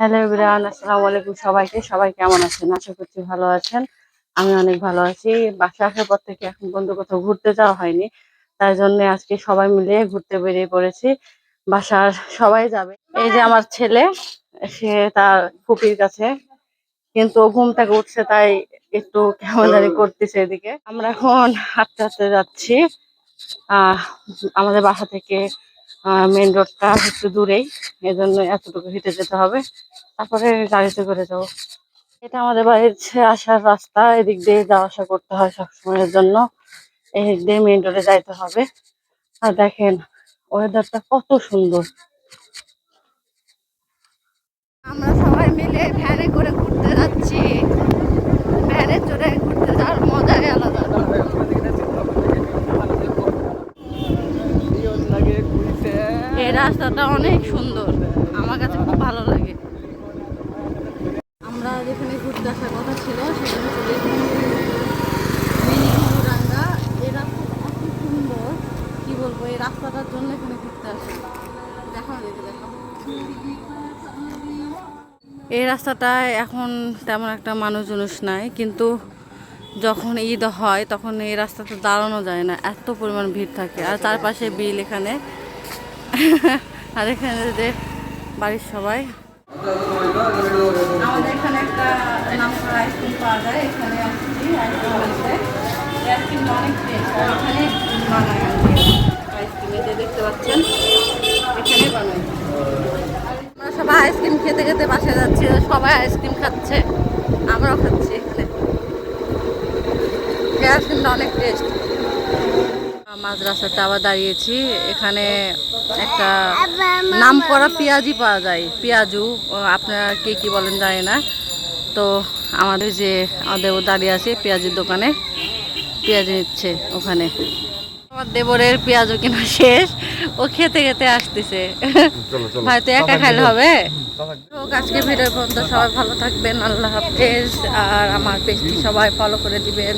Hello everyone, আসসালামু আলাইকুম সবাইকে। সবাই কেমন আছেন? আশা করছি ভালো আছেন। আমি অনেক ভালো আছি। বাসায় আসার পর থেকে এখন পর্যন্ত কোথাও ঘুরতে যাওয়া হয়নি। তাই জন্য আজকে সবাই মিলে ঘুরতে বেরিয়ে পড়েছি। বাসার সবাই যাবে। এই যে আমার ছেলে, সে তার ফুপির কাছে, কিন্তু ও ঘুম থেকে উঠছে তাই একটু কেমন জানি করতেছে এদিকে। আমরা এখন হাঁটতে হাঁটতে যাচ্ছি। আহ আমাদের বাসা থেকে মেন রোডটা একটু দূরেই, এজন্য এতটুকু হেঁটে যেতে হবে, তারপরে গাড়িতে করে যাবো। এটা আমাদের বাড়ির আসার রাস্তা, এদিক দিয়ে যাওয়া আসা করতে হয় সবসময়ের জন্য। এদিক দিয়ে মেন রোডে যাইতে হবে। আর দেখেন ওয়েদারটা কত সুন্দর। আমরা সবাই মিলে ভ্যানে করে ঘুরতে যাচ্ছি। ভ্যানে চড়ে ঘুরতে যাওয়ার মজাই আলাদা। এই রাস্তাটা অনেক সুন্দর, আমার কাছে খুব ভালো লাগে। আমরা যেখানে ঘুরতে আসার কথা ছিল সেখানে চলে মিনি হলুরাঙ্গা। এই রাস্তাটা এত সুন্দর, কি বলবো, এই রাস্তাটার জন্য এখানে ঘুরতে আসি। দেখো দেখো, এই রাস্তাটায় এখন তেমন একটা মানুষজন নাই, কিন্তু যখন ঈদ হয় তখন এই রাস্তাতে দাঁড়ানো যায় না, এত পরিমাণ ভিড় থাকে। আর তার পাশে বিল এখানে। আর এখানে যে বাড়ির সবাই, আমাদের এখানে একটা নামকরা আইসক্রিম পাওয়া যায়, এখানে আসছি আইসক্রিম আনতে। আইসক্রিমটা অনেক টেস্ট, আর এখানে বানায় আইসক্রিমে যে দেখতে পাচ্ছেন এখানে বানায়। আমরা সবাই আইসক্রিম খেতে খেতে বাসায় যাচ্ছি, সবাই আইসক্রিম খাচ্ছে, আমরাও খাচ্ছি। এখানে এই আইসক্রিমটা অনেক টেস্ট। মাঝ রাস্তাতে আবার দাঁড়িয়েছি, এখানে একটা নামকরা পেঁয়াজি পাওয়া যায়, পেঁয়াজু, আপনারা কে কি বলেন জানি না। তো আমাদের যে আমাদের দাঁড়িয়ে আছে পেঁয়াজির দোকানে, পেঁয়াজ নিচ্ছে ওখানে। আমার দেবরের পেঁয়াজও কিনা শেষ, ও খেতে খেতে আসতেছে। ভাই তো একা খাইলে হবে। তো আজকে ভিডিও পর্যন্ত সবাই ভালো থাকবেন, আল্লাহ হাফেজ। আর আমার পেজটি সবাই ফলো করে দিবেন।